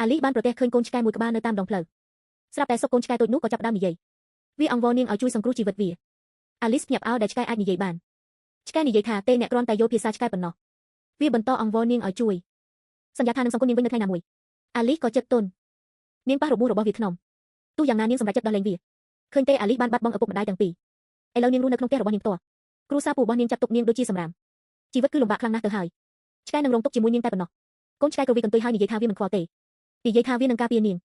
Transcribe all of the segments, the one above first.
Alice បានប្រទះឃើញកូនឆ្កែមួយក្បាលនៅតាមដងផ្លូវស្រាប់តែសុកកូនឆ្កែតូចនោះក៏ចាប់ផ្ដើមនិយាយវាអង្វរនាងឲ្យជួយសង្គ្រោះជីវិតវា Alice ភ្ញាក់ផ្អើលដែលឆ្កែអាចនិយាយបានឆ្កែនិយាយថាទេអ្នកគ្រាន់តែយល់ភាសាឆ្កែប៉ុណ្ណោះវាបន្តអង្វរនាងឲ្យជួយសន្យាថានឹងសង្គ្រោះនាងវិញនៅថ្ងៃណាមួយ Alice ក៏ចិត្តទន់នាងប៉ះរបួសរបស់វាធ្នមទោះយ៉ាងណានាងសម្រេចចិត្តដោះលែងវាឃើញទេ Alice បានបាត់បង់ឪពុកម្ដាយទាំងពីរឥឡូវនាងរស់នៅក្នុងផ្ទះរបស់នាងផ្ទាល់គ្រួសារពូរបស់នាងចាត់ទុកនាងដូចជាសម្រាមជីវិតគឺលំបាកខ្លាំងណាស់ទៅហើយឆ្កែនឹងរងទុក្ខជាមួយនាងតែប៉ុណ្ណោះកូនឆ្កែក៏វាកន្ទុយហើយនិយាយថាវាមិនខ្វល់ទេនិយាយថាវានឹងការពារនាង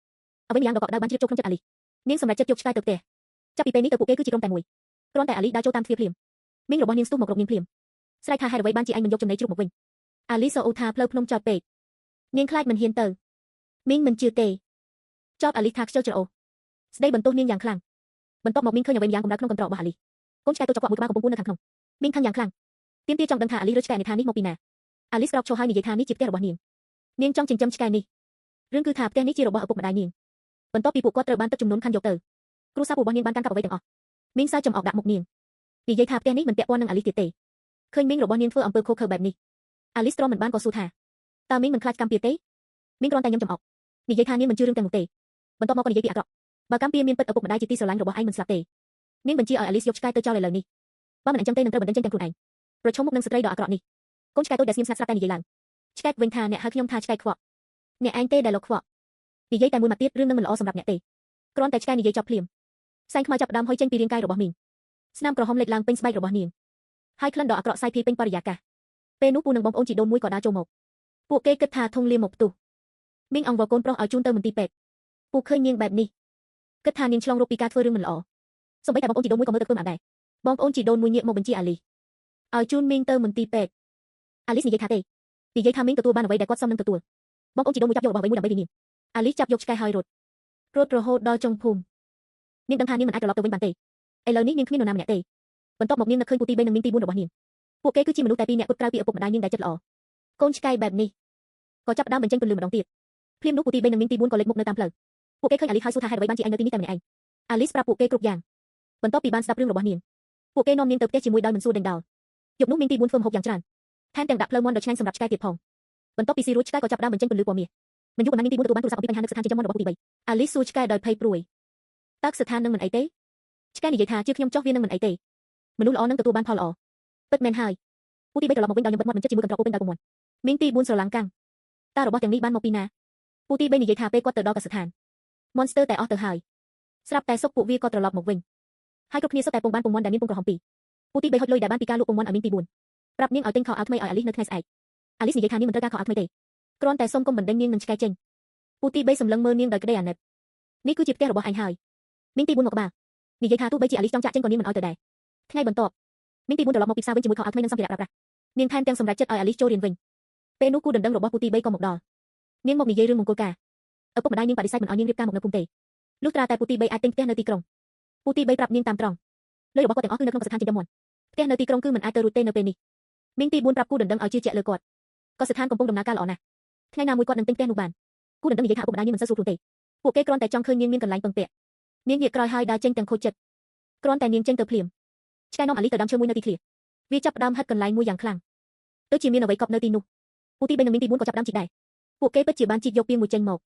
អ្វីម្យ៉ាងដ៏កក់ក្ដៅបានជ្រាបចូលក្នុងចិត្ត Alice នាងសម្រេចចិត្តយកឆ្កែទៅផ្ទះចាប់ពីពេលនេះទៅពួកគេគឺជាក្រុមតែមួយគ្រាន់តែ Alice ដើរចូលតាមទ្វារភ្លាមមីងរបស់នាងស្ទុះមករកនាងភ្លាមស្រែកថាហេតុអ្វីបានជាឯងមិនយកចំណីជ្រូកមកវិញ Alice សូអ៊ូថាផ្លូវភ្នំចោតពេកនាងខ្លាចមិនហ៊ានទៅមីងមិនជឿទេចោត Alice ថាខ្ជិលច្រអូសស្ដីបន្ទោសនាងយ៉ាងខ្លាំងបន្ទាប់មកមីងឃើញអ្វីម្យ៉ាងកម្ដៅក្នុងកន្ត្រករបស់ Alice កូនឆ្កែតូចចង្កក់មួយក្បាលកំពុងគូននៅខាងក្នុងមីងខឹងយ៉ាងខ្លាំងទាមទារចង់ដឹងថា Alice រើឆ្កែនេថានេះមកពីណា Alice ក្រោកឈរហើយនិយាយថានេះជាផ្ទះរបស់នាងនាងចង់ចិញ្ចឹមឆ្កែនេះរឿងគឺថាផ្ទះនេះជារបស់ឪពុកម្ដាយនាងបន្ទាប់ពីពួកគាត់ត្រូវបានទឹកជំនន់ខណ្ឌយកទៅគ្រួសាររបស់នាងបានកាន់កាប់អ្វីទាំងអស់មីងសើចំអកដាក់មុខនាងនិយាយថាផ្ទះនេះមិនពាក់ព័ន្ធនឹង Alice ទៀតទេឃើញមីងរបស់នាងធ្វើអំពើខុសខើបែបនេះ Alice ទ្រាំមិនបានក៏សួរថាតើមីងមិនខ្លាចកម្មពៀរទេមីងគ្រាន់តែញឹមចំអកនិយាយថានាងមិនជឿរឿងទាំងនោះទេបន្ទាប់មកក៏និយាយពីអាក្រក់បើកម្មពៀរមានពិតឪពុកម្ដាយជាទីស្រឡាញ់របស់ឯងមិនស្លាប់ទេនាងបញ្ជាឲ្យ Alice យកឆ្កែទៅចោលឥឡូវនេះបើមិនអញ្ចឹងទេនឹងត្រូវបណ្ដឹងចេញទាំងខ្លួនឯងប្រឈមមុខនឹងស្ត្រីដ៏អាក្រក់នេះកូនឆ្កែតូចដែលស្ងៀមស្ងាត់ស្រាប់តែនិយាយឡើងឆ្កែវិញថាអ្នកហៅខ្ញុំថាឆ្កែខ្វក់អ្នកឯងទេដែលលោកខ្វក់និយាយតែមួយម៉ាត់ទៀតរឿងនឹងមិនល្អសម្រាប់អ្នកទេគ្រាន់តែឆ្កែនិយាយចប់ភ្លាមផ្សែងខ្មៅចាប់ផ្ដើមហុយចេញពីរាងកាយរបស់មីងស្នាមក្រហមលេចឡើងពេញស្បែករបស់នាងហើយក្លិនដ៏អាក្រក់សាយភាយពេញបរិយាកាសពេលនោះពូនិងបងប្អូនជីដូនមួយក៏ដើរចូលមកពួកគេគិតថាធុងលាមកផ្ទុះមីងអង្វរកូនប្រុសឲ្យជូនទៅមន្ទីរពេទ្យពូឃើញនាងបែបនេះគិតថានាងឆ្លងរោគពីការធ្វើរឿងមិនល្អសូម្បីតែបងប្អូនជីដូនមួយក៏មើលទៅធ្វើមិនដែរបងប្អូនជីដូនមួយងាកមកបញ្ជា Alice ឲ្យជូនមីងទៅមន្ទីរពេទ្យ Alice និយាយថាទេនិយាយថាមីងទទួលបានអ្វីដែលគាត់សមនឹងទទួលបងប្អូនជីដូនមួយចាប់យករបស់អ្វីមួយដើម្បីពីនាង Alice ចាប់យកឆ្កែហើយរត់រហូតដល់ចុងភូមិនាងដឹងថានាងមិនអាចត្រឡប់ទៅវិញបានទេឥឡូវនេះនាងគ្មាននរណាម្នាក់ទេបន្ទាប់មកនាងនឹកឃើញពូទី3និងមីងទី4របស់នាងពួកគេគឺជាមនុស្សតែពីរនាក់ពុតក្រៅពីឪពុកម្ដាយនាងដែលចិត្តល្អកូនឆ្កែបែបនេះក៏ចាប់ដើមបញ្ចេញពន្លឺម្ដងទៀតភ្លាមនោះពូទី3និងមីងទី4ក៏លេចមុខនៅតាមផ្លូវពួកគេឃើញ Alice ហើយសួរថាហេតុអ្វីបានជាឯងនៅទីនេះតែម្នាក់ឯង Alice ប្រាប់ពួកគេគ្រប់យ៉ាងបន្ទាប់ពីបានស្ដាប់រឿងរបស់នាងពួកគេនាំនាងទៅផ្ទះជាមួយដោយមិនសួរដេញដោលយប់នោះមីងទី4ធ្វើម្ហូបយ៉ាងច្រើនថែមទាំងដាក់ផ្លូវមាន់ដ៏ឆ្ងាញ់សម្រាប់ឆ្កែទៀតផងបន្ទាប់ពីស៊ីរួចឆ្កែក៏ចាប់ដើមបញ្ចេញពន្លឺពណ៌មាសមិនយូរប៉ុន្មានមីងទី4ទទួលបានទូរស័ព្ទអំពីបញ្ហានឹកស្ថានចិញ្ចឹមមាន់របស់ពូទី3 Alice សួរឆ្កែដោយភ័យព្រួយតើស្ថាននឹងមិនអីទេឆ្កែនិយាយថាជឿខ្ញុំចោះវានឹងមិនអីទេមនុស្សល្អនឹងទទួលបានផលល្អពិតមែនហើយពូទី3ត្រឡប់មកវិញដោយញឹមបិទមាត់មិនចិត្តជាមួយកន្ត្រកពោពេញដោយពងមាន់មីងទី4ស្រឡាំងកាំងតើរបស់ទាំងនេះបានមកពីណាពូទី3និយាយថាពេលគាត់ទៅដល់កសិដ្ឋាន Monster តែអស់ទៅហើយស្រាប់តែសុកពួកវាក៏ត្រឡប់មកវិញហើយគ្រប់គ្នាសុទ្ធតែពងបានពងមាន់ដែលមានពងក្រហមពីរពូទី3ហុចលុយដែលបានពីការលក់ពងមាន់ឲ្យមីងទី4ប្រាប់នាងឲ្យទិញខោអាវថ្មីឲ្យ Alice នៅថ្ងៃស្អែក Alice និយាយថានាងមិនត្រូវការខោអាវថ្មីទេគ្រាន់តែសុំកុំបណ្ដេញនាងនឹងឆ្កែចេញពូទី3សម្លឹងមើលនាងដោយក្តីអាណិតនេះគឺជាផ្ទះរបស់ឯងហើយមីងទី4មកក្បាលនិយាយថាទោះបីជា Alice ចង់ចាក់ចេញក៏នាងមិនឲ្យទៅដែរថ្ងៃបន្ទាប់មីងទី4ត្រឡប់មកពីផ្សារវិញជាមួយខោអាវថ្មីនិងសម្ភារៈប្រើប្រាស់នាងថែមទាំងសម្រេចចិត្តឲ្យ Alice ចូលរៀនវិញពេលនោះគូដណ្ដឹងរបស់ពូទី3ក៏មកដល់នាងមកនិយាយរឿងមង្គលការឪពុកម្ដាយនាងបដិសេធមិនឲ្យនាងរៀបការមកនៅភូមិទេលុះត្រាតែពូទី3អាចទិញផ្ទះនៅទីក្រុងពូទី3ប្រាប់នាងតាមត្រង់លុយរបស់គាត់ទាំងអស់គឺនៅក្នុងកសិដ្ឋានចិញ្ចឹមមាន់ផ្ទះនៅទីក្រុងគឺមិនអាចទៅរួចទេនៅពេលនេះមីងទី4ប្រាប់គូដណ្ដឹងឲ្យជឿជាក់លើគាត់កសិដ្ឋានកំពុងដំណើរការល្អណាស់ថ្ងៃណាមួយគាត់នឹងទិញផ្ទះនោះបានគូដណ្ដឹងនិយាយថាឪពុកម្ដាយនាងមិនសូវស្រួលខ្លួនទេពួកគេគ្រាន់តែចង់ឃើញនាងមានកន្លែងពឹងពាក់នាងងាកក្រោយហើយដើរចេញទាំងខូចចិត្តគ្រាន់តែនាងចេញទៅភ្លាមឆ្កែនាំ Alice ទៅដាំឈើមួយនៅទីធ្លាវាចាប់ផ្ដើមហិតកន្លែងមួយយ៉ាងខ្លាំងទៅជាមានអ្វីកប់នៅទីនោះពូទី3និងមីងទី4ក៏ចាប់ផ្ដើមជីកដែរពួកគេពិតជាបានជីកយកពាងមួយចេញមក